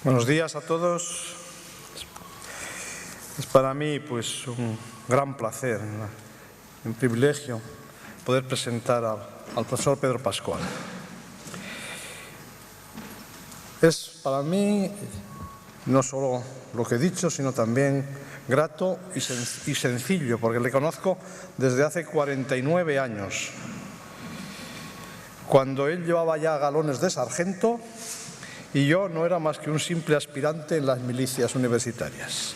Buenos días a todos. Es para mí pues un gran placer, un privilegio poder presentar al profesor Pedro Pascual. Es para mí no solo lo que he dicho, sino también grato y sencillo, porque le conozco desde hace 49 años, cuando él llevaba ya galones de sargento y yo no era más que un simple aspirante en las milicias universitarias.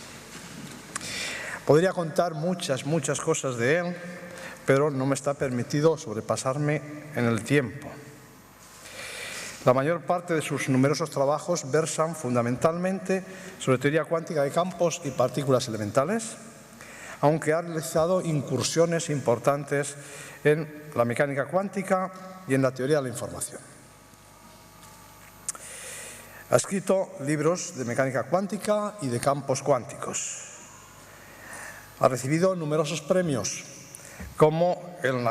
Podría contar muchas cosas de él, pero no me está permitido sobrepasarme en el tiempo. La mayor parte de sus numerosos trabajos versan fundamentalmente sobre teoría cuántica de campos y partículas elementales, aunque ha realizado incursiones importantes en la mecánica cuántica y en la teoría de la información. Ha escrito libros de mecánica cuántica y de campos cuánticos. Ha recibido numerosos premios, como el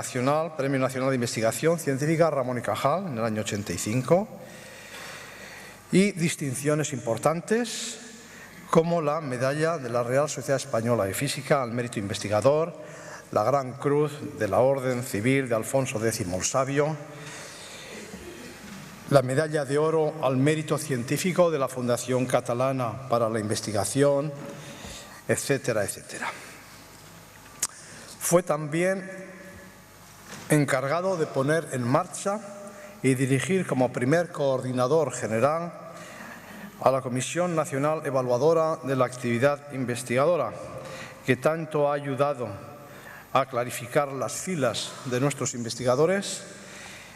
Premio Nacional de Investigación Científica Ramón y Cajal en el año 85, y distinciones importantes como la Medalla de la Real Sociedad Española de Física al Mérito Investigador, la Gran Cruz de la Orden Civil de Alfonso X el Sabio, la Medalla de Oro al Mérito Científico de la Fundación Catalana para la Investigación, etcétera, etcétera. Fue también encargado de poner en marcha y dirigir como primer coordinador general a la Comisión Nacional Evaluadora de la Actividad Investigadora, que tanto ha ayudado a clarificar las filas de nuestros investigadores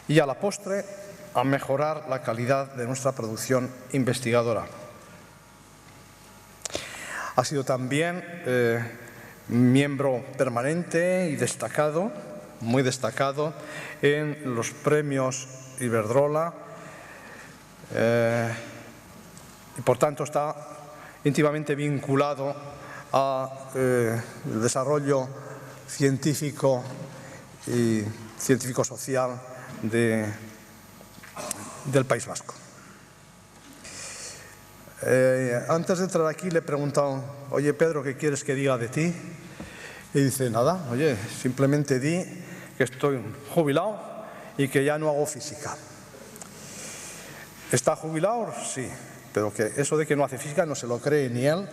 y a la postre a mejorar la calidad de nuestra producción investigadora. Ha sido también miembro permanente y destacado, muy destacado, en los premios Iberdrola y por tanto está íntimamente vinculado al desarrollo científico y científico-social del País Vasco. Antes de entrar aquí le he preguntado: oye Pedro, ¿qué quieres que diga de ti? Y dice: nada, oye, simplemente di que estoy jubilado y que ya no hago física. ¿Está jubilado? Sí, pero que eso de que no hace física no se lo cree ni él,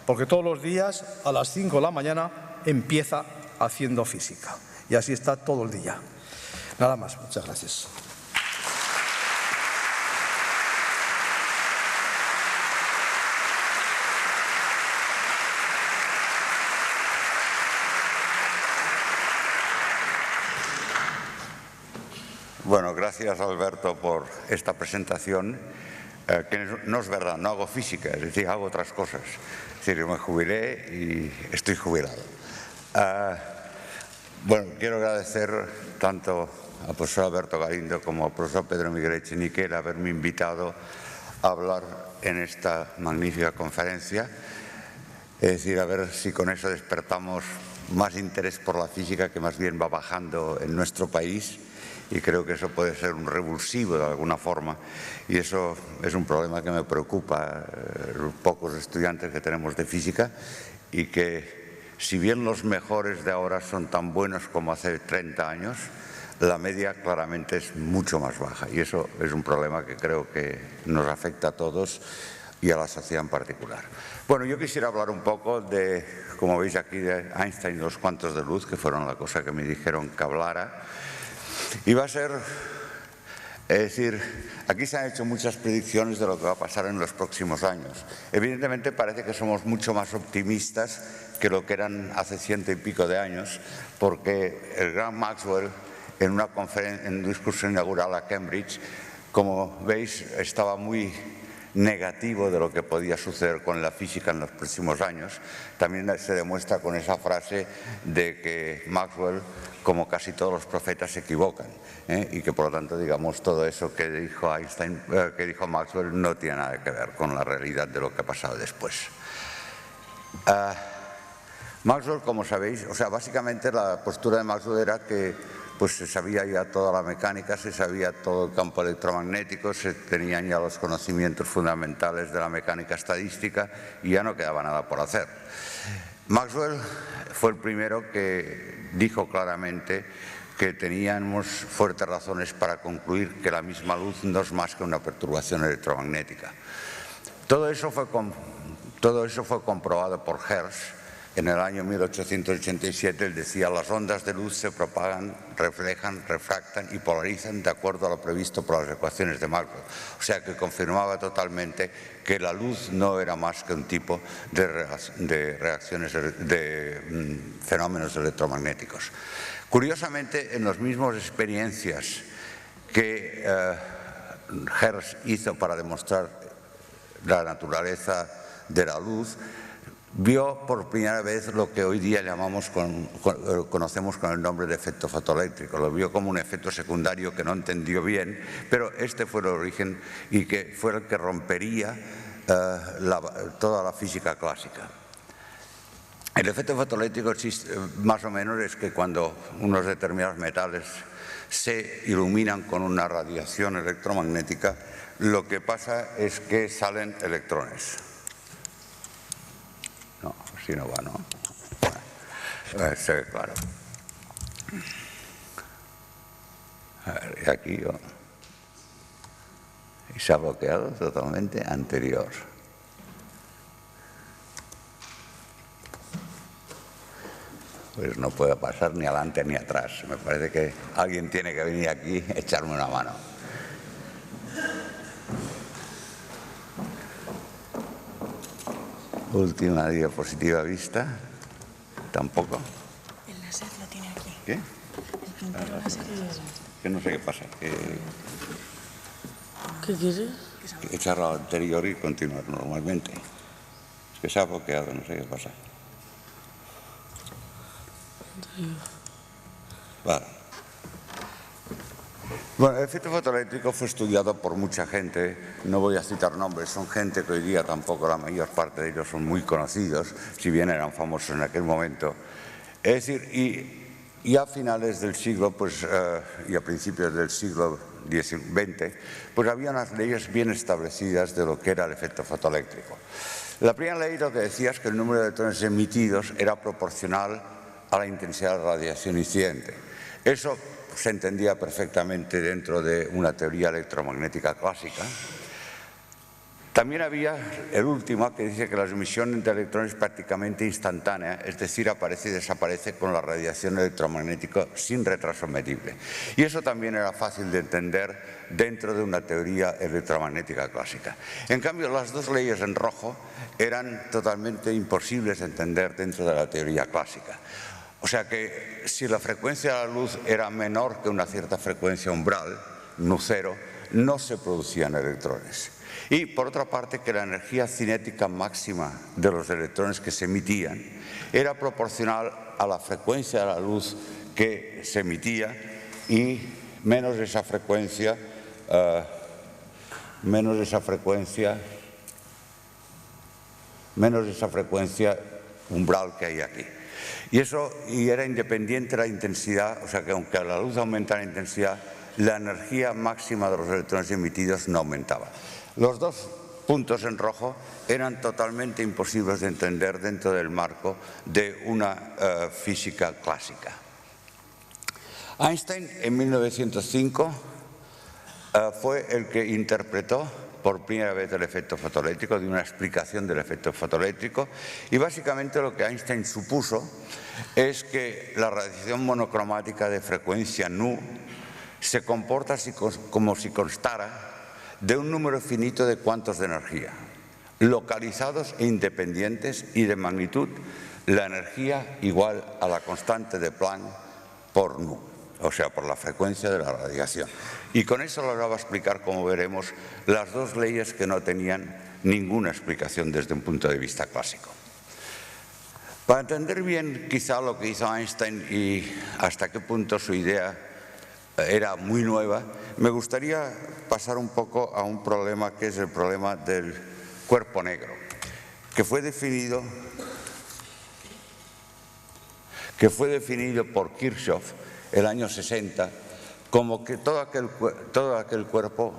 porque todos los días a las 5 de la mañana empieza haciendo física y así está todo el día. Nada más, muchas gracias. Bueno, gracias Alberto por esta presentación, que no es verdad, no hago física, es decir, hago otras cosas. Es decir, yo me jubilé y estoy jubilado. Bueno, quiero agradecer tanto al profesor Alberto Galindo como al profesor Pedro Miguel Echenique el haberme invitado a hablar en esta magnífica conferencia. Es decir, a ver si con eso despertamos más interés por la física, que más bien va bajando en nuestro país. Y creo que eso puede ser un revulsivo de alguna forma, y eso es un problema que me preocupa, los pocos estudiantes que tenemos de física, y que si bien los mejores de ahora son tan buenos como hace 30 años, la media claramente es mucho más baja, y eso es un problema que creo que nos afecta a todos y a la sociedad en particular. Bueno, yo quisiera hablar un poco de, como veis aquí, de Einstein y los cuantos de luz, que fueron la cosa que me dijeron que hablara. Y va a ser, es decir, aquí se han hecho muchas predicciones de lo que va a pasar en los próximos años. Evidentemente parece que somos mucho más optimistas que lo que eran hace 100 y pico de años, porque el gran Maxwell, en una conferencia, en un discurso inaugural a Cambridge, como veis, estaba muy negativo de lo que podía suceder con la física en los próximos años. También se demuestra con esa frase de que Maxwell, como casi todos los profetas, se equivocan, y que por lo tanto, digamos, todo eso que dijo Einstein, que dijo Maxwell, no tiene nada que ver con la realidad de lo que ha pasado después. Maxwell, como sabéis, o sea, básicamente la postura de Maxwell era que pues se sabía ya toda la mecánica, se sabía todo el campo electromagnético, se tenían ya los conocimientos fundamentales de la mecánica estadística y ya no quedaba nada por hacer. Maxwell fue el primero que dijo claramente que teníamos fuertes razones para concluir que la misma luz no es más que una perturbación electromagnética. Todo eso fue comprobado por Hertz. En el año 1887 él decía: las ondas de luz se propagan, reflejan, refractan y polarizan de acuerdo a lo previsto por las ecuaciones de Maxwell. O sea que confirmaba totalmente que la luz no era más que un tipo de reacciones, de fenómenos electromagnéticos. Curiosamente, en las mismas experiencias que Hertz hizo para demostrar la naturaleza de la luz, vio por primera vez lo que hoy día conocemos con el nombre de efecto fotoeléctrico. Lo vio como un efecto secundario que no entendió bien, pero este fue el origen y que fue el que rompería toda la física clásica. El efecto fotoeléctrico existe, más o menos, es que cuando unos determinados metales se iluminan con una radiación electromagnética, lo que pasa es que salen electrones. No, así no va, ¿no? Bueno, se ve claro. A ver, y aquí y se ha bloqueado totalmente anterior. Pues no puedo pasar ni adelante ni atrás. Me parece que alguien tiene que venir aquí a echarme una mano. Última diapositiva vista. Tampoco. El láser lo tiene aquí. ¿Qué? El pintor láser es este. Que no sé qué pasa. ¿Qué quieres? Echarlo al anterior y continuar normalmente. Es que se ha bloqueado, no sé qué pasa. Vale. Bueno, el efecto fotoeléctrico fue estudiado por mucha gente, no voy a citar nombres, son gente que hoy día tampoco la mayor parte de ellos son muy conocidos, si bien eran famosos en aquel momento. Es decir, y a finales del siglo, pues, y a principios del siglo XX, pues había unas leyes bien establecidas de lo que era el efecto fotoeléctrico. La primera ley lo que decía es que el número de electrones emitidos era proporcional a la intensidad de la radiación incidente. Eso se entendía perfectamente dentro de una teoría electromagnética clásica. También había el último que dice que la emisión de electrones es prácticamente instantánea, es decir, aparece y desaparece con la radiación electromagnética sin retraso medible. Y eso también era fácil de entender dentro de una teoría electromagnética clásica. En cambio, las dos leyes en rojo eran totalmente imposibles de entender dentro de la teoría clásica. O sea que si la frecuencia de la luz era menor que una cierta frecuencia umbral, nu0, no se producían electrones. Y por otra parte, que la energía cinética máxima de los electrones que se emitían era proporcional a la frecuencia de la luz que se emitía y menos de esa frecuencia umbral que hay aquí. Y era independiente la intensidad, o sea que aunque la luz aumentara la intensidad, la energía máxima de los electrones emitidos no aumentaba. Los dos puntos en rojo eran totalmente imposibles de entender dentro del marco de una física clásica. Einstein, en 1905, fue el que interpretó por primera vez el efecto fotoeléctrico, dio una explicación del efecto fotoeléctrico, y básicamente lo que Einstein supuso es que la radiación monocromática de frecuencia nu se comporta como si constara de un número finito de cuantos de energía, localizados e independientes, y de magnitud la energía igual a la constante de Planck por nu, o sea, por la frecuencia de la radiación. Y con eso lograba explicar, como veremos, las dos leyes que no tenían ninguna explicación desde un punto de vista clásico. Para entender bien quizá lo que hizo Einstein y hasta qué punto su idea era muy nueva, me gustaría pasar un poco a un problema que es el problema del cuerpo negro, que fue definido por Kirchhoff el año 60, como que todo aquel cuerpo,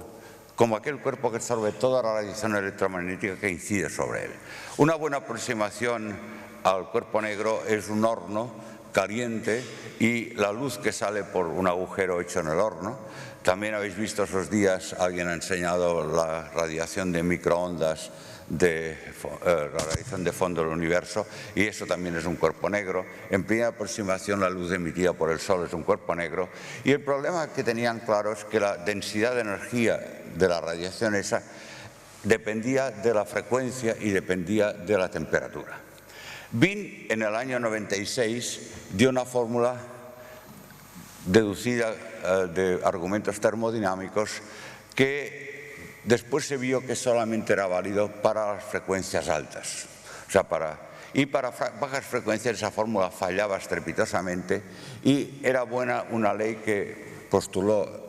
como aquel cuerpo que absorbe toda la radiación electromagnética que incide sobre él. Una buena aproximación al cuerpo negro es un horno caliente y la luz que sale por un agujero hecho en el horno. También habéis visto esos días, alguien ha enseñado la radiación de microondas, la radiación de fondo del universo, y eso también es un cuerpo negro. En primera aproximación, la luz emitida por el Sol es un cuerpo negro, y el problema que tenían claro es que la densidad de energía de la radiación esa dependía de la frecuencia y dependía de la temperatura. Wien, en el año 96, dio una fórmula deducida de argumentos termodinámicos que después se vio que solamente era válido para las frecuencias altas. O sea, para bajas frecuencias esa fórmula fallaba estrepitosamente, y era buena una ley que postuló,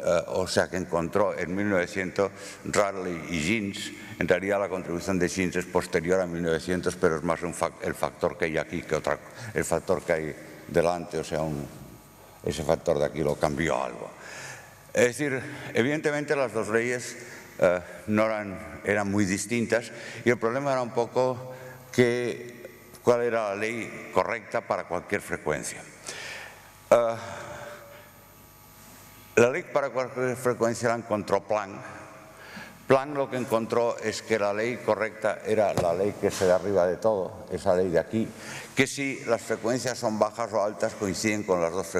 que encontró en 1900 Rayleigh y Jeans. En realidad la contribución de Jeans es posterior a 1900, pero es más el factor que hay aquí que el factor que hay delante, o sea, ese factor de aquí lo cambió algo. Es decir, evidentemente las dos leyes eran muy distintas, y el problema era un poco cuál era la ley correcta para cualquier frecuencia. La ley para cualquier frecuencia la encontró Planck. Planck lo que encontró es que la ley correcta era la ley que se de arriba de todo, esa ley de aquí, que si las frecuencias son bajas o altas coinciden con las dos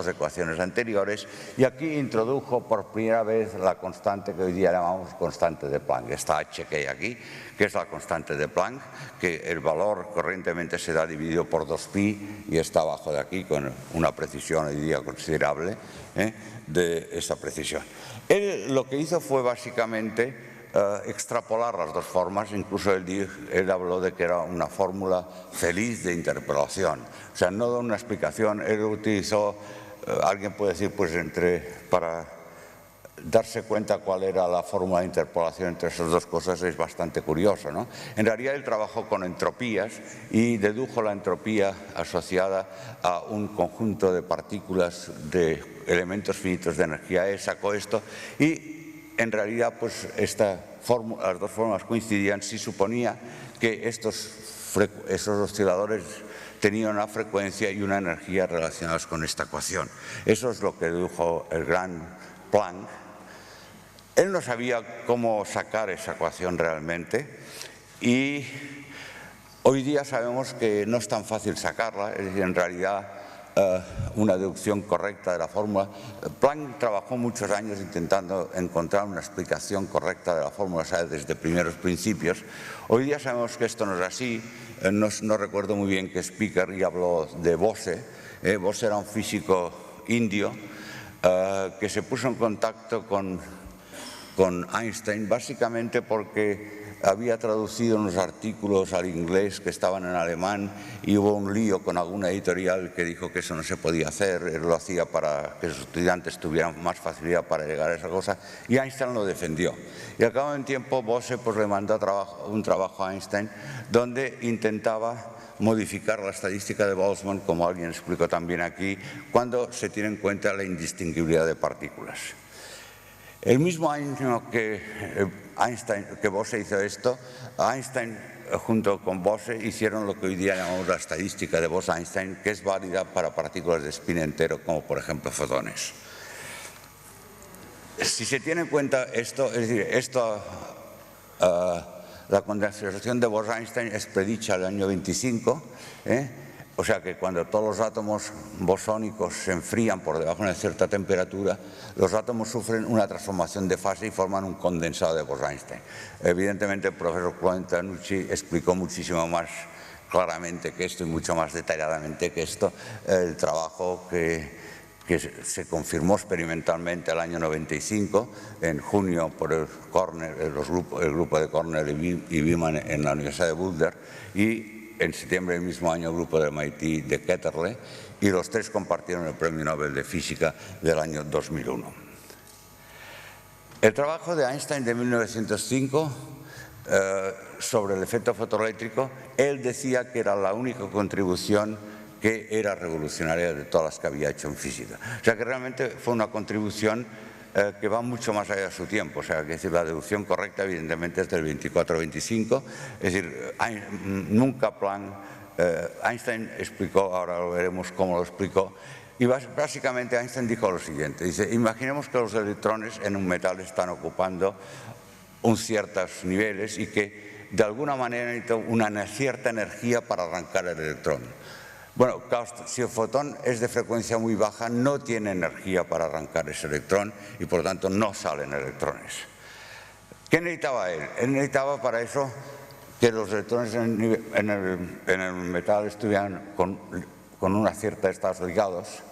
ecuaciones anteriores, y aquí introdujo por primera vez la constante que hoy día llamamos constante de Planck, esta h que hay aquí, que es la constante de Planck, que el valor corrientemente se da dividido por 2pi, y está abajo de aquí con una precisión hoy día considerable de esa precisión. Él lo que hizo fue básicamente extrapolar las dos formas. Incluso él habló de que era una fórmula feliz de interpolación. O sea, no da una explicación. Él utilizó, alguien puede decir, pues para darse cuenta cuál era la fórmula de interpolación entre esas dos cosas es bastante curioso, ¿no? En realidad él trabajó con entropías y dedujo la entropía asociada a un conjunto de partículas de elementos finitos de energía. Él sacó esto y en realidad pues las dos fórmulas coincidían si suponía que esos osciladores tenían una frecuencia y una energía relacionadas con esta ecuación. Eso es lo que dedujo el gran Planck. Él no sabía cómo sacar esa ecuación realmente, y hoy día sabemos que no es tan fácil sacarla. Es decir, en realidad una deducción correcta de la fórmula. Planck trabajó muchos años intentando encontrar una explicación correcta de la fórmula, ¿sabes?, desde primeros principios. Hoy día sabemos que esto no es así. No recuerdo muy bien qué speaker y habló de Bose. Bose era un físico indio que se puso en contacto con Einstein básicamente porque había traducido unos artículos al inglés que estaban en alemán, y hubo un lío con alguna editorial que dijo que eso no se podía hacer. Él lo hacía para que sus estudiantes tuvieran más facilidad para llegar a esa cosa, y Einstein lo defendió. Y al cabo de un tiempo Bose pues le mandó un trabajo a Einstein donde intentaba modificar la estadística de Boltzmann, como alguien explicó también aquí, cuando se tiene en cuenta la indistinguibilidad de partículas. El mismo año que Bose hizo esto, Einstein junto con Bose hicieron lo que hoy día llamamos la estadística de Bose-Einstein, que es válida para partículas de spin entero, como por ejemplo fotones. Si se tiene en cuenta esto, es decir, la condensación de Bose-Einstein es predicha al año 25, o sea que cuando todos los átomos bosónicos se enfrían por debajo de una cierta temperatura, los átomos sufren una transformación de fase y forman un condensado de Bose-Einstein. Evidentemente el profesor Claude Tanucci explicó muchísimo más claramente que esto y mucho más detalladamente que esto el trabajo que se confirmó experimentalmente el año 95, en junio por el grupo de Cornell y Wieman en la Universidad de Boulder, y en septiembre del mismo año el grupo de MIT de Ketterle, y los tres compartieron el Premio Nobel de Física del año 2001. El trabajo de Einstein de 1905 sobre el efecto fotoeléctrico, él decía que era la única contribución que era revolucionaria de todas las que había hecho en física. O sea que realmente fue una contribución que va mucho más allá de su tiempo. O sea, que es decir, la deducción correcta evidentemente es del 24-25, es decir, nunca Einstein explicó, ahora lo veremos cómo lo explicó, y básicamente Einstein dijo lo siguiente, dice, imaginemos que los electrones en un metal están ocupando ciertos niveles y que de alguna manera necesitan una cierta energía para arrancar el electrón. Bueno, claro, si el fotón es de frecuencia muy baja, no tiene energía para arrancar ese electrón y por lo tanto no salen electrones. ¿Qué necesitaba él? Él necesitaba para eso que los electrones en el metal estuvieran con una cierta estados ligados.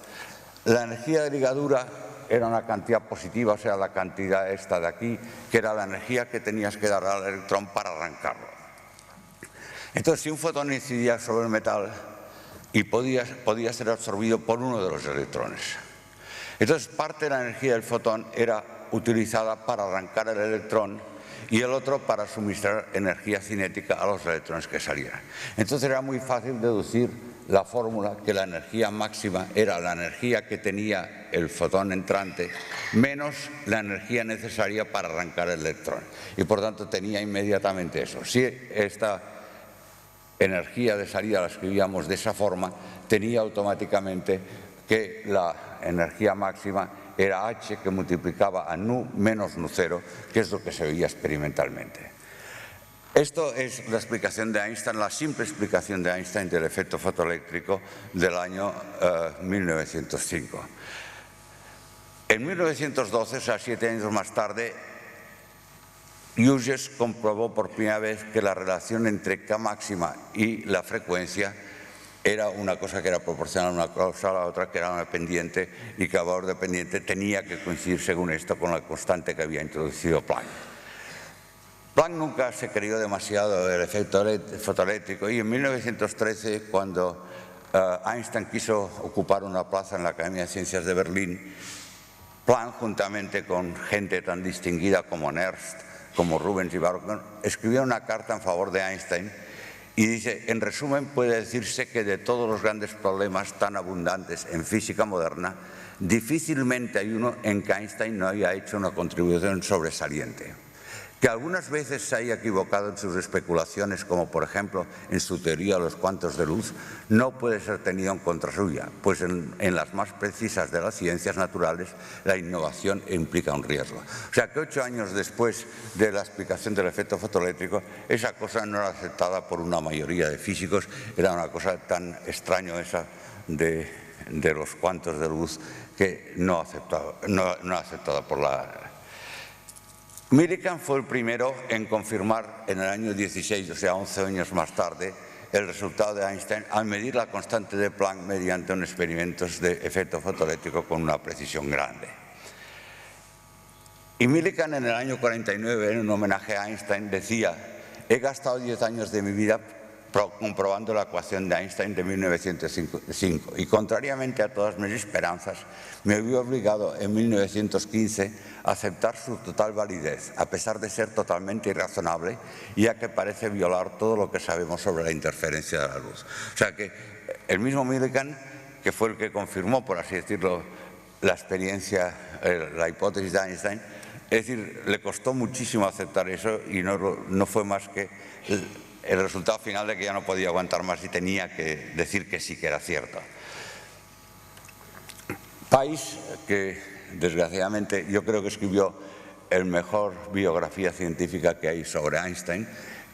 La energía de ligadura era una cantidad positiva, o sea, la cantidad esta de aquí, que era la energía que tenías que dar al electrón para arrancarlo. Entonces, si un fotón incidía sobre el metal y podía ser absorbido por uno de los electrones. Entonces, parte de la energía del fotón era utilizada para arrancar el electrón y el otro para suministrar energía cinética a los electrones que salieran. Entonces era muy fácil deducir la fórmula que la energía máxima era la energía que tenía el fotón entrante menos la energía necesaria para arrancar el electrón. Y por tanto tenía inmediatamente eso. Si esta energía de salida la escribíamos de esa forma, tenía automáticamente que la energía máxima era H, que multiplicaba a nu menos nu0, que es lo que se veía experimentalmente. Esto es la explicación de Einstein, la simple explicación de Einstein del efecto fotoeléctrico del año 1905. En 1912, o sea, 7 años más tarde, Hughes comprobó por primera vez que la relación entre K máxima y la frecuencia era una cosa que era proporcional a una causa a la otra, que era una pendiente, y que el valor de pendiente tenía que coincidir, según esto, con la constante que había introducido Planck. Planck nunca se creyó demasiado del efecto fotoeléctrico y en 1913, cuando Einstein quiso ocupar una plaza en la Academia de Ciencias de Berlín, Planck, juntamente con gente tan distinguida como Nernst, como Rubens y Baruch, escribió una carta en favor de Einstein y dice, en resumen, puede decirse que de todos los grandes problemas tan abundantes en física moderna, difícilmente hay uno en que Einstein no haya hecho una contribución sobresaliente. Que algunas veces se haya equivocado en sus especulaciones, como por ejemplo en su teoría de los cuantos de luz, no puede ser tenido en contra suya, pues en las más precisas de las ciencias naturales la innovación implica un riesgo. O sea que 8 años después de la explicación del efecto fotoeléctrico, esa cosa no era aceptada por una mayoría de físicos, era una cosa tan extraña esa de los cuantos de luz que no aceptada por la... Millikan fue el primero en confirmar en el año 16, o sea, 11 años más tarde, el resultado de Einstein al medir la constante de Planck mediante unos experimentos de efecto fotoeléctrico con una precisión grande. Y Millikan en el año 49, en un homenaje a Einstein, decía, he gastado 10 años de mi vida comprobando la ecuación de Einstein de 1905 y contrariamente a todas mis esperanzas me vi obligado en 1915 a aceptar su total validez a pesar de ser totalmente irrazonable ya que parece violar todo lo que sabemos sobre la interferencia de la luz. O sea que el mismo Millikan, que fue el que confirmó, por así decirlo, la experiencia, la hipótesis de Einstein, es decir, le costó muchísimo aceptar eso y no fue más que el resultado final de que ya no podía aguantar más y tenía que decir que sí que era cierto. Pais, que desgraciadamente yo creo que escribió la mejor biografía científica que hay sobre Einstein,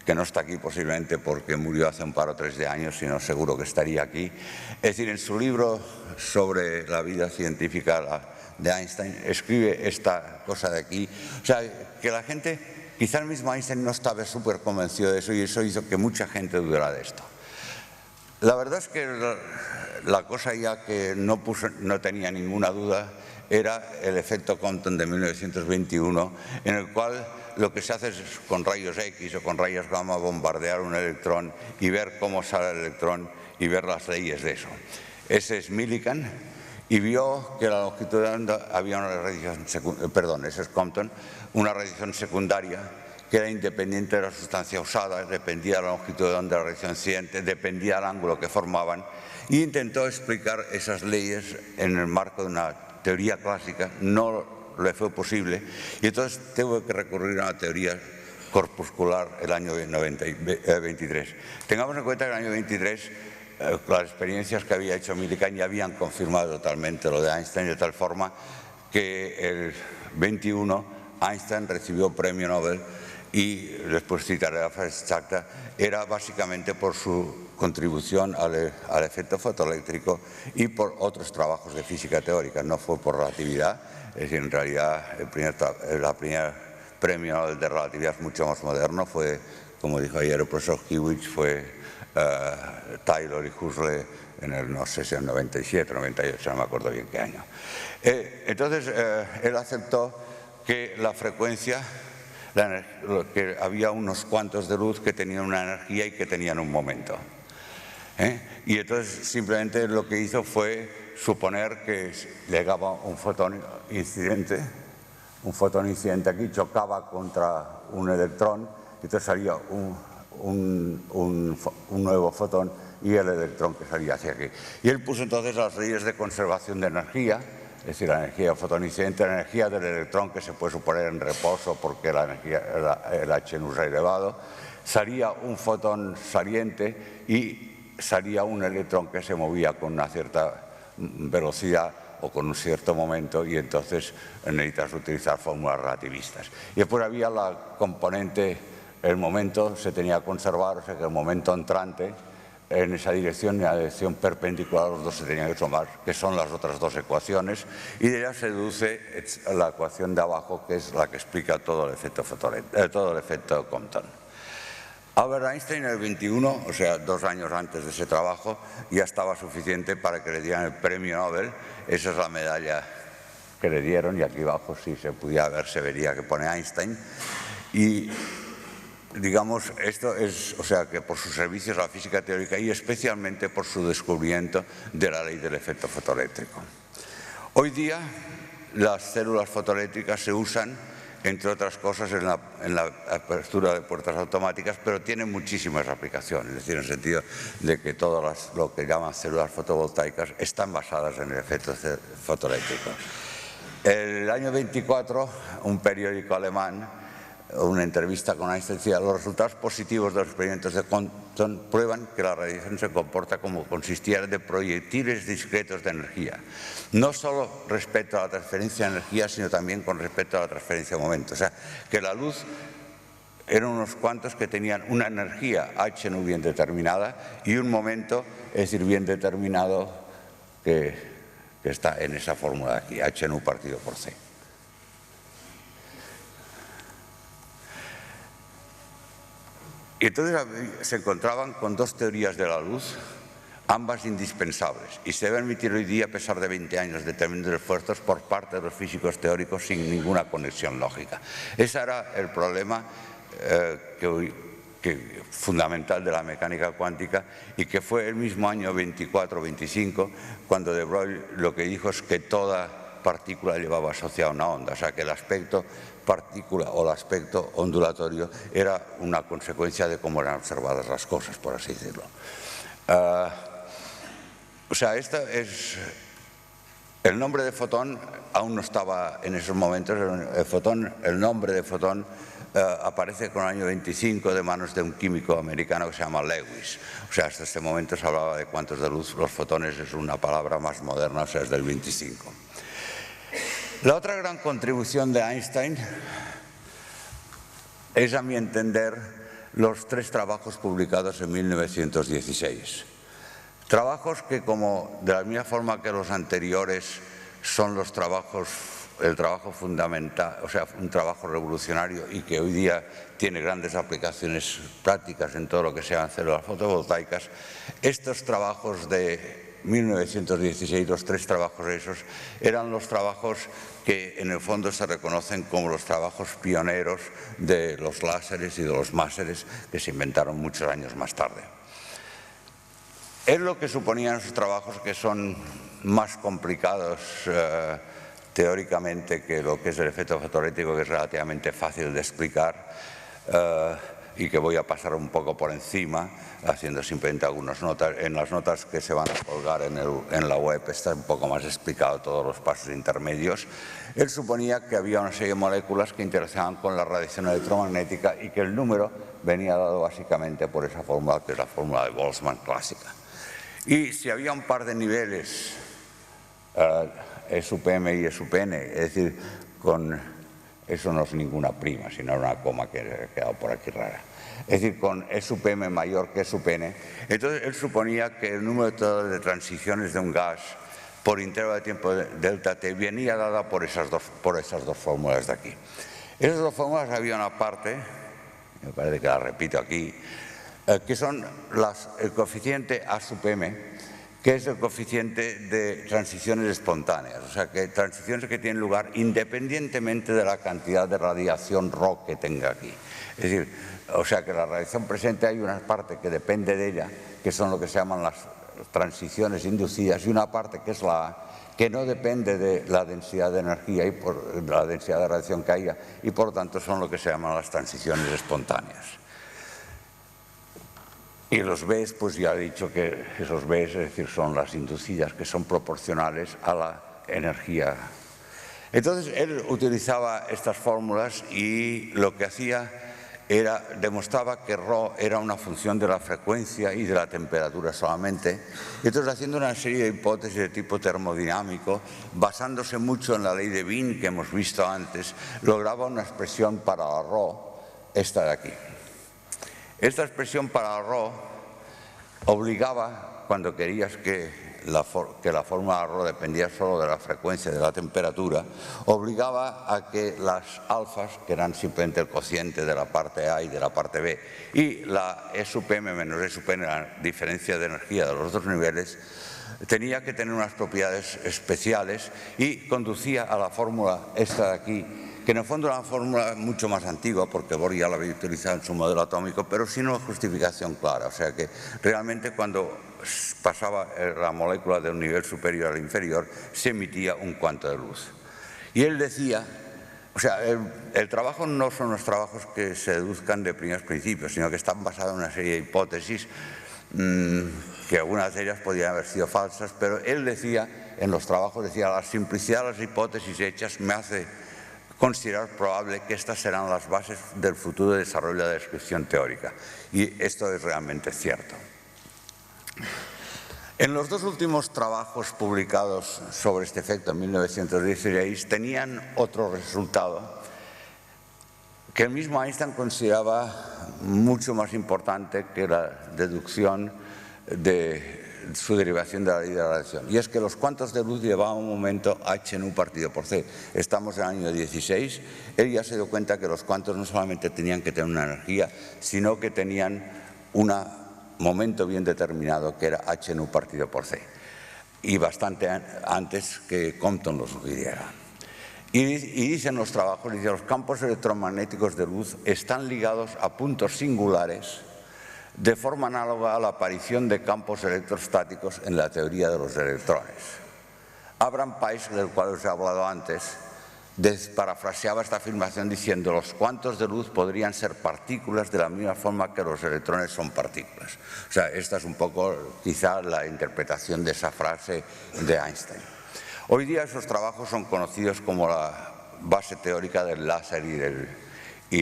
que no está aquí posiblemente porque murió hace un par o 3 de años, sino seguro que estaría aquí. Es decir, en su libro sobre la vida científica de Einstein escribe esta cosa de aquí. O sea, que la gente... Quizá el mismo Einstein no estaba súper convencido de eso y eso hizo que mucha gente dudara de esto. La verdad es que la cosa ya que no tenía ninguna duda era el efecto Compton de 1921, en el cual lo que se hace es con rayos X o con rayos gamma bombardear un electrón y ver cómo sale el electrón y ver las leyes de eso. Ese es Millikan y vio que la longitud de onda había una radiación secundaria, ese es Compton, una radiación secundaria que era independiente de la sustancia usada, dependía de la longitud de onda de la reacción incidente, dependía del ángulo que formaban, e intentó explicar esas leyes en el marco de una teoría clásica. No le fue posible, y entonces tuvo que recurrir a una teoría corpuscular el año 23. Tengamos en cuenta que en el año 23 las experiencias que había hecho Millikan ya habían confirmado totalmente lo de Einstein, de tal forma que el 21 Einstein recibió premio Nobel, y después citaré la frase exacta, era básicamente por su contribución al efecto fotoeléctrico y por otros trabajos de física teórica, no fue por relatividad. Es decir, en realidad el primer premio Nobel de relatividad es mucho más moderno, fue, como dijo ayer el profesor Hewitt, fue Taylor y Huxley en el, no sé si en el 97, 98, no me acuerdo bien qué año. Entonces, él aceptó que la frecuencia, que había unos cuantos de luz que tenían una energía y que tenían un momento. Y entonces simplemente lo que hizo fue suponer que llegaba un fotón incidente aquí, chocaba contra un electrón, y entonces salía un nuevo fotón y el electrón que salía hacia aquí. Y él puso entonces las leyes de conservación de energía, es decir, la energía fotoincidente, la energía del electrón, que se puede suponer en reposo porque el H no es elevado, salía un fotón saliente y salía un electrón que se movía con una cierta velocidad o con un cierto momento, y entonces necesitas utilizar fórmulas relativistas. Y después había la componente, el momento se tenía que conservar, o sea que el momento entrante en esa dirección y la dirección perpendicular, los dos se tenían que sumar, que son las otras dos ecuaciones, y de ellas se deduce la ecuación de abajo, que es la que explica todo el efecto Compton. Albert Einstein en el 21, o sea, 2 años antes de ese trabajo, ya estaba suficiente para que le dieran el premio Nobel. Esa es la medalla que le dieron, y aquí abajo, si se pudiera ver, se vería que pone Einstein. Y digamos, esto es, o sea, que por sus servicios a la física teórica y especialmente por su descubrimiento de la ley del efecto fotoeléctrico. Hoy día las células fotoeléctricas se usan, entre otras cosas, en la apertura de puertas automáticas, pero tienen muchísimas aplicaciones, es decir, en el sentido de que todas lo que llaman células fotovoltaicas están basadas en el efecto fotoeléctrico. El año 24, un periódico alemán, una entrevista con Einstein, decía: los resultados positivos de los experimentos de Compton prueban que la radiación se comporta como consistiera de proyectiles discretos de energía, no solo respecto a la transferencia de energía, sino también con respecto a la transferencia de momento. O sea, que la luz eran unos cuantos que tenían una energía H nu bien determinada y un momento, es decir, bien determinado, que está en esa fórmula de aquí, H nu partido por C. Y entonces se encontraban con dos teorías de la luz, ambas indispensables, y se debe admitir hoy día, a pesar de 20 años de tremendos esfuerzos por parte de los físicos teóricos, sin ninguna conexión lógica. Ese era el problema fundamental de la mecánica cuántica, y que fue el mismo año 24-25 cuando de Broglie lo que dijo es que toda partícula llevaba asociada una onda, o sea que el aspecto partícula o el aspecto ondulatorio era una consecuencia de cómo eran observadas las cosas, por así decirlo. O sea, el nombre de fotón aún no estaba en esos momentos. El nombre de fotón aparece con el año 25 de manos de un químico americano que se llama Lewis. O sea, hasta este momento se hablaba de cuantos de luz. Los fotones es una palabra más moderna, o sea, es del 25. La otra gran contribución de Einstein es, a mi entender, los 3 trabajos publicados en 1916. Trabajos que, como de la misma forma que los anteriores son el trabajo fundamental, o sea, un trabajo revolucionario y que hoy día tiene grandes aplicaciones prácticas en todo lo que sean células fotovoltaicas, estos trabajos de 1916, los 3 trabajos esos, eran los trabajos que en el fondo se reconocen como los trabajos pioneros de los láseres y de los máseres, que se inventaron muchos años más tarde. Es lo que suponían esos trabajos, que son más complicados teóricamente que lo que es el efecto fotoeléctrico, que es relativamente fácil de explicar. y que voy a pasar un poco por encima, haciendo simplemente algunas notas. En las notas que se van a colgar en la web está un poco más explicado todos los pasos intermedios. Él suponía que había una serie de moléculas que interaccionaban con la radiación electromagnética y que el número venía dado básicamente por esa fórmula, que es la fórmula de Boltzmann clásica. Y si había un par de niveles, E sub m y E sub n, es decir, eso no es ninguna prima, sino una coma que ha quedado por aquí rara. Es decir, con E sub m mayor que E sub n, entonces él suponía que el número total de transiciones de un gas por intervalo de tiempo delta t venía dada por esas dos fórmulas de aquí. Esas dos fórmulas había una parte, me parece que la repito aquí, que son el coeficiente A sub m, que es el coeficiente de transiciones espontáneas, o sea, que transiciones que tienen lugar independientemente de la cantidad de radiación ρ que tenga aquí. Es decir, o sea, que la radiación presente hay una parte que depende de ella, que son lo que se llaman las transiciones inducidas, y una parte que es la A, que no depende de la densidad de energía y por la densidad de radiación que haya, y por lo tanto son lo que se llaman las transiciones espontáneas. Y los Bs, pues ya he dicho que esos Bs, es decir, son las inducidas, que son proporcionales a la energía. Entonces, él utilizaba estas fórmulas y lo que hacía demostraba que ρ era una función de la frecuencia y de la temperatura solamente. Y entonces, haciendo una serie de hipótesis de tipo termodinámico, basándose mucho en la ley de Wien que hemos visto antes, lograba una expresión para la ρ, esta de aquí. Esta expresión para ρ obligaba, cuando querías que la fórmula ρ dependía solo de la frecuencia y de la temperatura, obligaba a que las alfas, que eran simplemente el cociente de la parte A y de la parte B, y la E sub m menos E sub n, la diferencia de energía de los dos niveles, tenía que tener unas propiedades especiales y conducía a la fórmula esta de aquí, que en el fondo era una fórmula mucho más antigua, porque Bohr ya la había utilizado en su modelo atómico, pero sin una justificación clara. O sea que realmente cuando pasaba la molécula de un nivel superior al inferior, se emitía un cuanto de luz. Y él decía, o sea, el trabajo no son los trabajos que se deduzcan de primeros principios, sino que están basados en una serie de hipótesis, que algunas de ellas podrían haber sido falsas, pero él decía, en los trabajos decía, la simplicidad de las hipótesis hechas me hace considerar probable que estas serán las bases del futuro desarrollo de la descripción teórica. Y esto es realmente cierto. En los dos últimos trabajos publicados sobre este efecto, en 1916, tenían otro resultado que el mismo Einstein consideraba mucho más importante que la deducción de su derivación de la ley de la radiación, y es que los cuantos de luz llevaban un momento h nu partido por c. Estamos en el año 16, él ya se dio cuenta que los cuantos no solamente tenían que tener una energía, sino que tenían un momento bien determinado, que era h nu partido por c, y bastante antes que Compton lo sugiriera. Y dicen los trabajos, dice, los campos electromagnéticos de luz están ligados a puntos singulares de forma análoga a la aparición de campos electrostáticos en la teoría de los electrones. Abraham Pais, del cual os he hablado antes, parafraseaba esta afirmación diciendo: los cuantos de luz podrían ser partículas de la misma forma que los electrones son partículas. O sea, esta es un poco quizá la interpretación de esa frase de Einstein. Hoy día esos trabajos son conocidos como la base teórica del láser y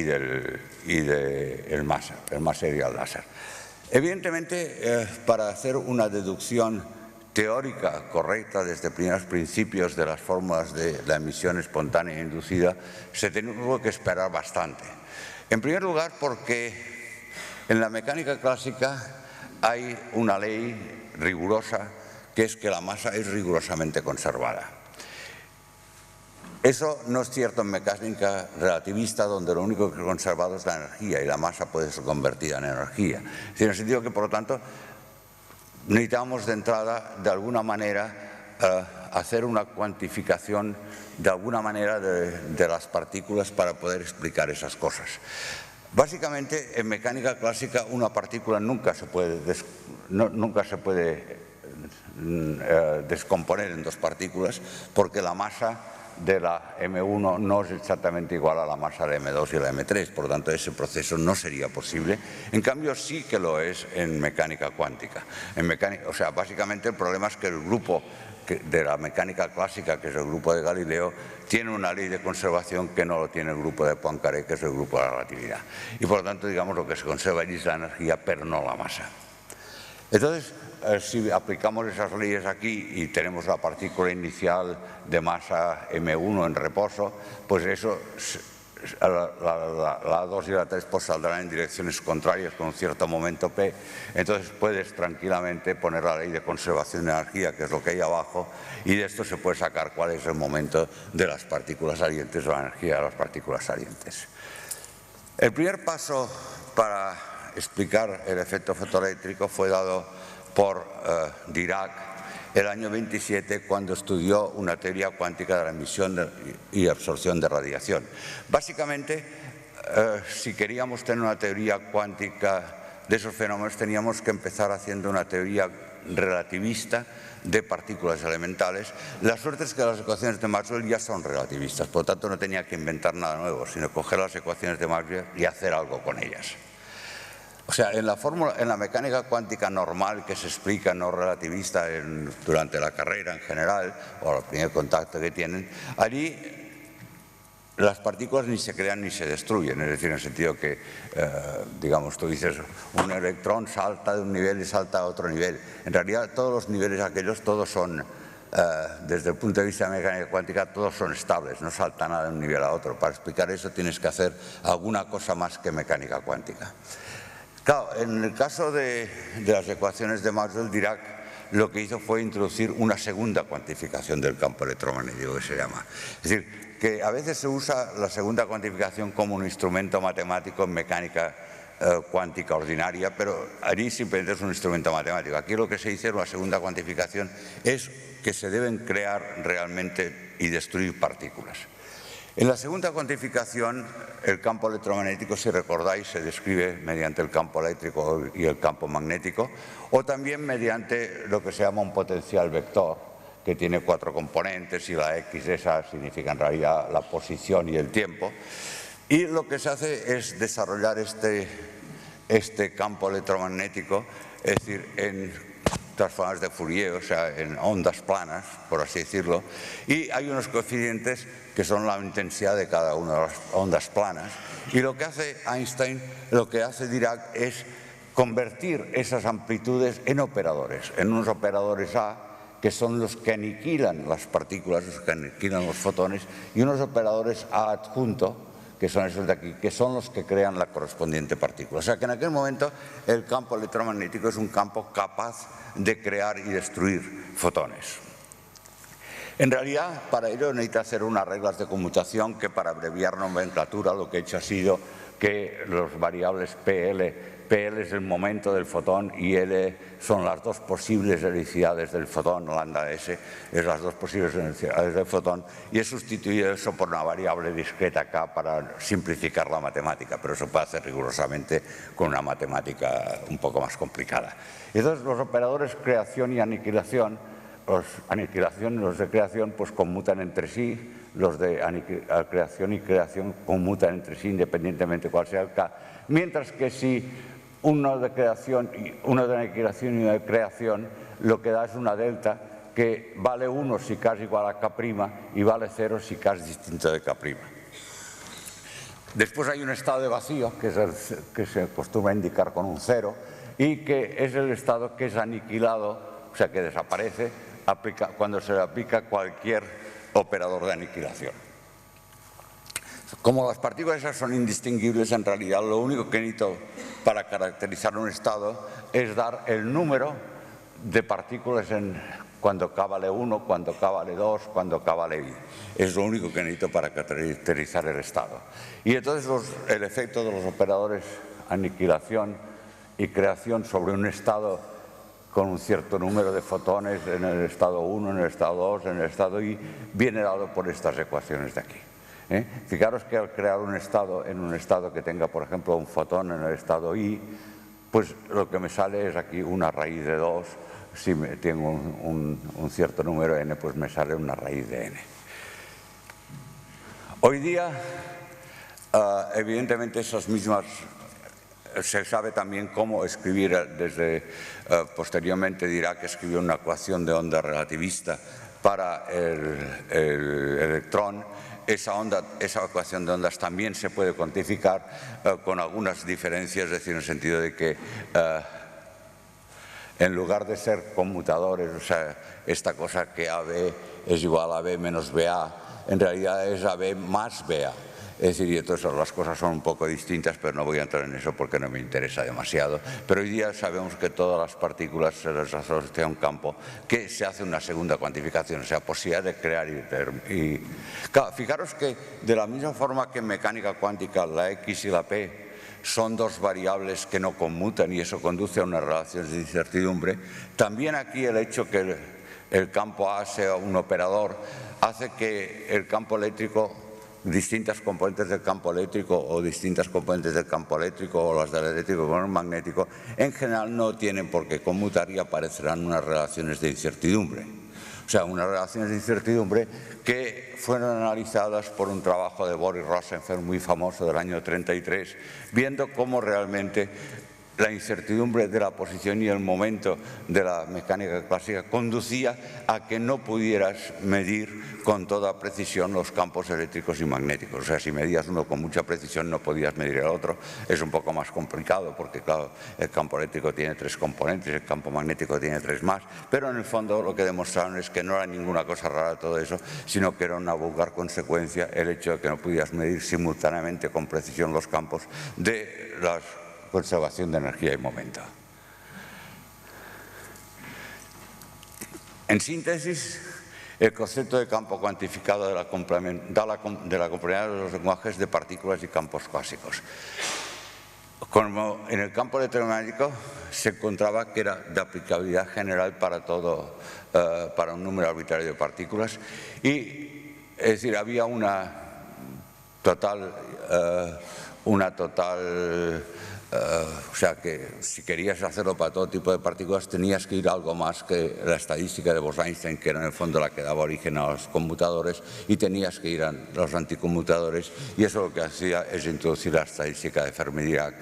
del máser, el máser y el láser. Evidentemente, para hacer una deducción teórica correcta desde primeros principios de las fórmulas de la emisión espontánea e inducida, se tuvo que esperar bastante. En primer lugar, porque en la mecánica clásica hay una ley rigurosa, que es que la masa es rigurosamente conservada. Eso no es cierto en mecánica relativista, donde lo único que es conservado es la energía y la masa puede ser convertida en energía. En el sentido que, por lo tanto, necesitamos de entrada, de alguna manera, hacer una cuantificación de alguna manera de las partículas para poder explicar esas cosas. Básicamente, en mecánica clásica, una partícula nunca se puede descomponer en dos partículas, porque la masa de la M1 no es exactamente igual a la masa de M2 y la M3, por lo tanto ese proceso no sería posible. En cambio sí que lo es en mecánica cuántica. O sea, básicamente el problema es que el grupo de la mecánica clásica, que es el grupo de Galileo, tiene una ley de conservación que no lo tiene el grupo de Poincaré, que es el grupo de la relatividad. Y por lo tanto, digamos, lo que se conserva allí es la energía, pero no la masa. Entonces, si aplicamos esas leyes aquí y tenemos la partícula inicial de masa M1 en reposo, pues eso, la 2 y la 3 pues saldrán en direcciones contrarias con un cierto momento P. Entonces puedes tranquilamente poner la ley de conservación de energía, que es lo que hay abajo, y de esto se puede sacar cuál es el momento de las partículas salientes o la energía de las partículas salientes. El primer paso para explicar el efecto fotoeléctrico fue dado por Dirac el año 27, cuando estudió una teoría cuántica de la emisión y absorción de radiación. Básicamente, si queríamos tener una teoría cuántica de esos fenómenos, teníamos que empezar haciendo una teoría relativista de partículas elementales. La suerte es que las ecuaciones de Maxwell ya son relativistas, por lo tanto no tenía que inventar nada nuevo, sino coger las ecuaciones de Maxwell y hacer algo con ellas. O sea, en la mecánica cuántica normal que se explica, no relativista, durante la carrera en general, o el primer contacto que tienen, allí las partículas ni se crean ni se destruyen, es decir, en el sentido que, digamos, tú dices, un electrón salta de un nivel y salta a otro nivel. En realidad, todos los niveles aquellos, todos son, desde el punto de vista de mecánica cuántica, todos son estables, no salta nada de un nivel a otro. Para explicar eso tienes que hacer alguna cosa más que mecánica cuántica. Claro, en el caso de las ecuaciones de Maxwell, Dirac lo que hizo fue introducir una segunda cuantificación del campo electromagnético, que se llama. Es decir, que a veces se usa la segunda cuantificación como un instrumento matemático en mecánica cuántica ordinaria, pero allí simplemente es un instrumento matemático. Aquí lo que se dice en la segunda cuantificación es que se deben crear realmente y destruir partículas. En la segunda cuantificación, el campo electromagnético, si recordáis, se describe mediante el campo eléctrico y el campo magnético, o también mediante lo que se llama un potencial vector, que tiene 4 componentes, y la X esa significa en realidad la posición y el tiempo. Y lo que se hace es desarrollar este campo electromagnético, es decir, en transformadores de Fourier, o sea, en ondas planas, por así decirlo, y hay unos coeficientes que son la intensidad de cada una de las ondas planas, y lo que hace Einstein, lo que hace Dirac es convertir esas amplitudes en operadores, en unos operadores A, que son los que aniquilan las partículas, los que aniquilan los fotones, y unos operadores A adjunto, que son esos de aquí, que son los que crean la correspondiente partícula. O sea que en aquel momento el campo electromagnético es un campo capaz de crear y destruir fotones. En realidad, para ello necesita hacer unas reglas de conmutación que, para abreviar nomenclatura, lo que he hecho ha sido que los variables PL es el momento del fotón y L son las dos posibles velocidades del fotón, lambda S es las dos posibles velocidades del fotón, y he sustituido eso por una variable discreta K para simplificar la matemática, pero eso puede hacer rigurosamente con una matemática un poco más complicada. Entonces, los operadores creación y aniquilación, los de creación pues conmutan entre sí, los de creación y creación conmutan entre sí independientemente cuál sea el K, mientras que si uno de creación y uno de aniquilación y uno de creación, lo que da es una delta que vale 1 si K es igual a K' y vale 0 si K es distinto de K'. Después hay un estado de vacío, que es el que se acostumbra a indicar con un 0, y que es el estado que es aniquilado, o sea que desaparece cuando se le aplica cualquier operador de aniquilación. Como las partículas esas son indistinguibles, en realidad lo único que necesito para caracterizar un estado es dar el número de partículas cuando K vale 1, cuando K vale 2, cuando K vale I. Es lo único que necesito para caracterizar el estado. Y entonces el efecto de los operadores aniquilación y creación sobre un estado con un cierto número de fotones en el estado 1, en el estado 2, en el estado I, viene dado por estas ecuaciones de aquí. Fijaros que al crear un estado en un estado que tenga, por ejemplo, un fotón en el estado I, pues lo que me sale es aquí una raíz de 2. Si tengo un cierto número n, pues me sale una raíz de n. Hoy día, evidentemente, esas mismas... Se sabe también cómo escribir, posteriormente dirá que escribió una ecuación de onda relativista para el electrón. Esa ecuación de ondas también se puede cuantificar con algunas diferencias, es decir, en el sentido de que en lugar de ser conmutadores, o sea, esta cosa que AB es igual a B menos BA, en realidad es AB más BA. Es decir, y entonces las cosas son un poco distintas, pero no voy a entrar en eso porque no me interesa demasiado. Pero hoy día sabemos que todas las partículas se les asocia a un campo que se hace una segunda cuantificación, o sea, posibilidad de crear y claro, fijaros que de la misma forma que en mecánica cuántica la X y la P son dos variables que no conmutan y eso conduce a unas relaciones de incertidumbre, también aquí el hecho que el campo A sea un operador hace que el campo eléctrico, distintas componentes del campo eléctrico o distintas componentes del campo eléctrico o las del eléctrico con el magnético, en general no tienen por qué conmutar y aparecerán unas relaciones de incertidumbre. O sea, unas relaciones de incertidumbre que fueron analizadas por un trabajo de Boris Rosenfeld muy famoso del año 33, viendo cómo realmente la incertidumbre de la posición y el momento de la mecánica clásica conducía a que no pudieras medir con toda precisión los campos eléctricos y magnéticos. O sea, si medías uno con mucha precisión no podías medir el otro. Es un poco más complicado porque, claro, el campo eléctrico tiene 3 componentes, el campo magnético tiene 3 más, pero en el fondo lo que demostraron es que no era ninguna cosa rara todo eso, sino que era una vulgar consecuencia el hecho de que no pudieras medir simultáneamente con precisión los campos de la conservación de energía y momento. En síntesis, el concepto de campo cuantificado de la complementariedad de los lenguajes de partículas y campos clásicos. Como en el campo electromagnético se encontraba que era de aplicabilidad general para todo, para un número arbitrario de partículas y, es decir, había una total o sea que si querías hacerlo para todo tipo de partículas tenías que ir a algo más que la estadística de Bose-Einstein, que era en el fondo la que daba origen a los conmutadores, y tenías que ir a los anticonmutadores, y eso lo que hacía es introducir la estadística de Fermi-Dirac.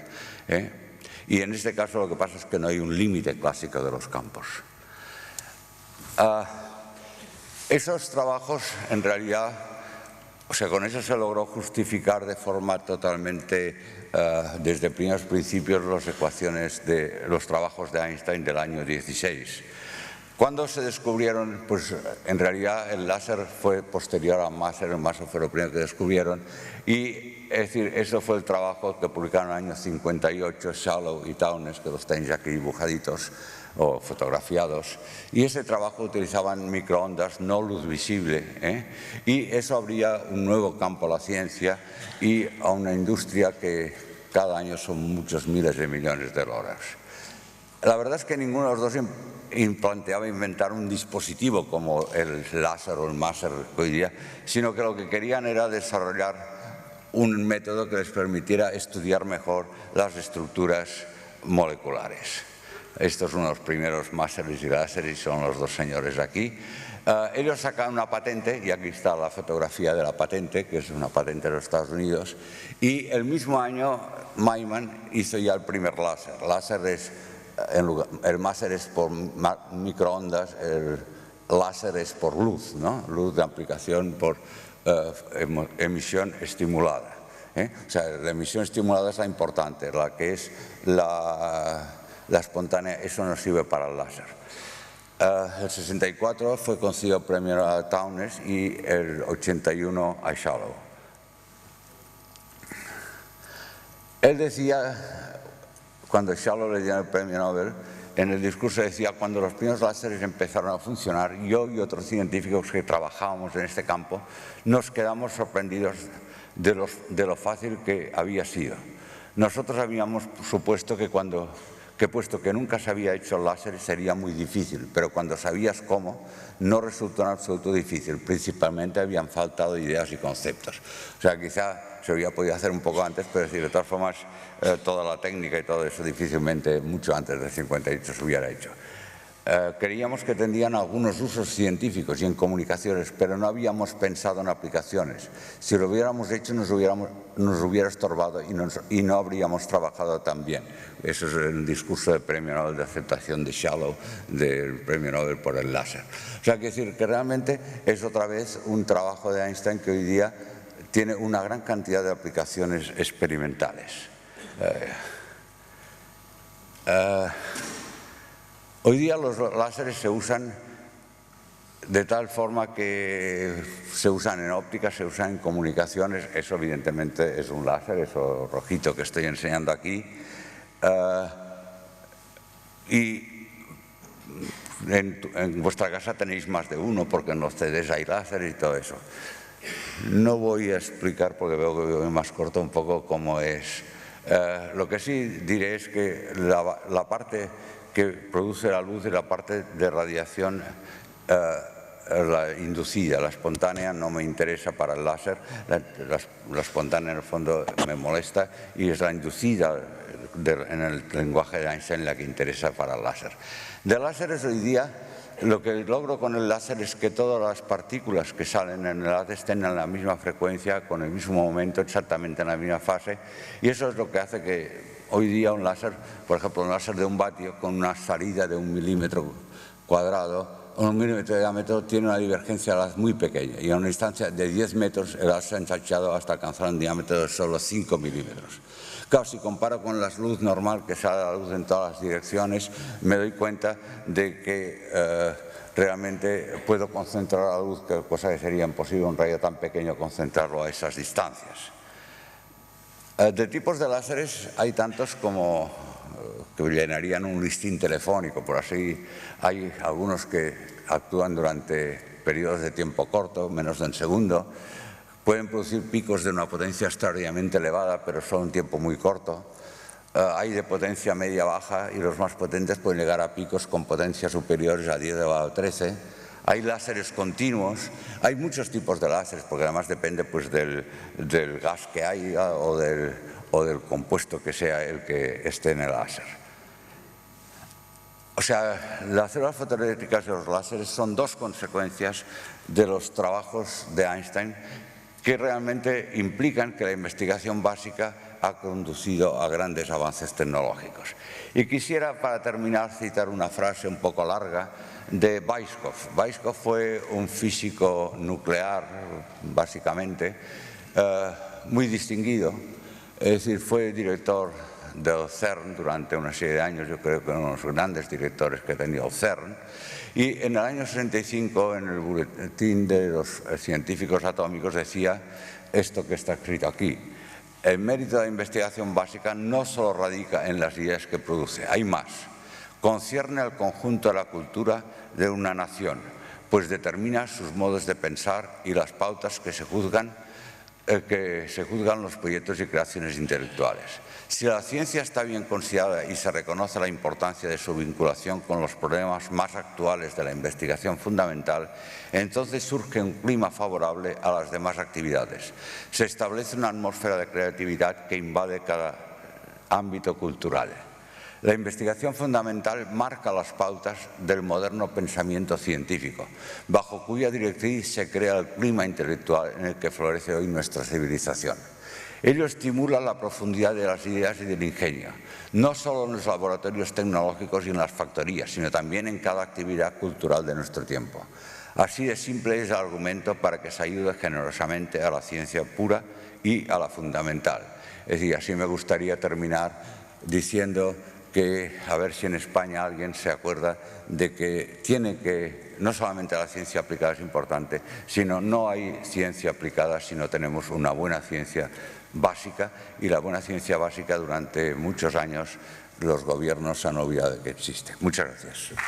Y en este caso lo que pasa es que no hay un límite clásico de los campos. Esos trabajos en realidad, o sea, con eso se logró justificar de forma totalmente desde primeros principios las ecuaciones de los trabajos de Einstein del año 16. ¿Cuándo se descubrieron? Pues en realidad el láser fue posterior a Maser, el Maser fue lo primero que descubrieron y es decir, eso fue el trabajo que publicaron en el año 58 Shallow y Townes, que los tenéis aquí dibujaditos o fotografiados, y ese trabajo utilizaban microondas, no luz visible, y eso abría un nuevo campo a la ciencia y a una industria que cada año son muchos miles de millones de dólares. La verdad es que ninguno de los dos planteaba inventar un dispositivo como el láser o el Maser hoy día, sino que lo que querían era desarrollar un método que les permitiera estudiar mejor las estructuras moleculares. Estos son los primeros Maseres y láseres, son los dos señores aquí. Ellos sacaron una patente, y aquí está la fotografía de la patente, que es una patente de los Estados Unidos, y el mismo año Maiman hizo ya el primer láser. El Maser es por microondas, el láser es por luz, ¿no? Luz de amplificación por emisión estimulada. O sea, la emisión estimulada es la importante, la que es la espontánea, eso no sirve para el láser. El 64 fue concedido el premio a Townes y el 81 a Shallow. Él decía, cuando Shallow le dieron el premio Nobel, en el discurso decía, cuando los primeros láseres empezaron a funcionar, yo y otros científicos que trabajábamos en este campo, nos quedamos sorprendidos de lo fácil que había sido. Nosotros habíamos supuesto que puesto que nunca se había hecho láser sería muy difícil, pero cuando sabías cómo, no resultó en absoluto difícil. Principalmente habían faltado ideas y conceptos. O sea, quizá se había podido hacer un poco antes, pero de todas formas, toda la técnica y todo eso difícilmente, mucho antes del 58, se hubiera hecho. Creíamos que tendrían algunos usos científicos y en comunicaciones, pero no habíamos pensado en aplicaciones. Si lo hubiéramos hecho nos hubiera estorbado y no habríamos trabajado tan bien. Eso es el discurso del Premio Nobel de aceptación de Shallow, del Premio Nobel por el láser. O sea, quiero decir que realmente es otra vez un trabajo de Einstein que hoy día tiene una gran cantidad de aplicaciones experimentales. Hoy día los láseres se usan de tal forma que se usan en óptica, se usan en comunicaciones. Eso evidentemente es un láser, eso rojito que estoy enseñando aquí. Y en vuestra casa tenéis más de uno porque en los CDs hay láser y todo eso. No voy a explicar porque veo que voy más corto un poco cómo es. Lo que sí diré es que la parte que produce la luz y la parte de radiación la inducida, la espontánea no me interesa para el láser, la espontánea en el fondo me molesta y es la inducida en el lenguaje de Einstein la que interesa para el láser. De láseres hoy día lo que logro con el láser es que todas las partículas que salen en el haz estén en la misma frecuencia, con el mismo momento, exactamente en la misma fase, y eso es lo que hace que hoy día un láser, por ejemplo un láser de 1 vatio con una salida de 1 milímetro cuadrado o 1 milímetro de diámetro tiene una divergencia al haz muy pequeña y a una distancia de 10 metros el haz se ha ensanchado hasta alcanzar un diámetro de solo 5 milímetros. Claro, si comparo con la luz normal que sale la luz en todas las direcciones, me doy cuenta de que realmente puedo concentrar la luz, cosa que sería imposible un rayo tan pequeño concentrarlo a esas distancias. De tipos de láseres hay tantos como que llenarían un listín telefónico, por así. Hay algunos que actúan durante periodos de tiempo corto, menos de un segundo. Pueden producir picos de una potencia extraordinariamente elevada, pero solo un tiempo muy corto. Hay de potencia media-baja y los más potentes pueden llegar a picos con potencias superiores a 10⁻13. Hay láseres continuos, hay muchos tipos de láseres, porque además depende pues, del gas que haya o del compuesto que sea el que esté en el láser. O sea, las células fotoeléctricas y los láseres son dos consecuencias de los trabajos de Einstein que realmente implican que la investigación básica ha conducido a grandes avances tecnológicos. Y quisiera, para terminar, citar una frase un poco larga de Weizsäcker. Weizsäcker fue un físico nuclear, básicamente, muy distinguido, es decir, fue director del CERN durante una serie de años, yo creo que uno de los grandes directores que ha tenido el CERN, y en el año 65 en el boletín de los científicos atómicos decía esto que está escrito aquí: el mérito de la investigación básica no solo radica en las ideas que produce, hay más. Concierne al conjunto de la cultura de una nación, pues determina sus modos de pensar y las pautas que se juzgan los proyectos y creaciones intelectuales. Si la ciencia está bien considerada y se reconoce la importancia de su vinculación con los problemas más actuales de la investigación fundamental, entonces surge un clima favorable a las demás actividades. Se establece una atmósfera de creatividad que invade cada ámbito cultural. La investigación fundamental marca las pautas del moderno pensamiento científico, bajo cuya directriz se crea el clima intelectual en el que florece hoy nuestra civilización. Ello estimula la profundidad de las ideas y del ingenio, no solo en los laboratorios tecnológicos y en las factorías, sino también en cada actividad cultural de nuestro tiempo. Así de simple es el argumento para que se ayude generosamente a la ciencia pura y a la fundamental. Es decir, así me gustaría terminar diciendo que a ver si en España alguien se acuerda de que no solamente la ciencia aplicada es importante, sino no hay ciencia aplicada si no tenemos una buena ciencia básica, y la buena ciencia básica durante muchos años los gobiernos han olvidado de que existe. Muchas gracias.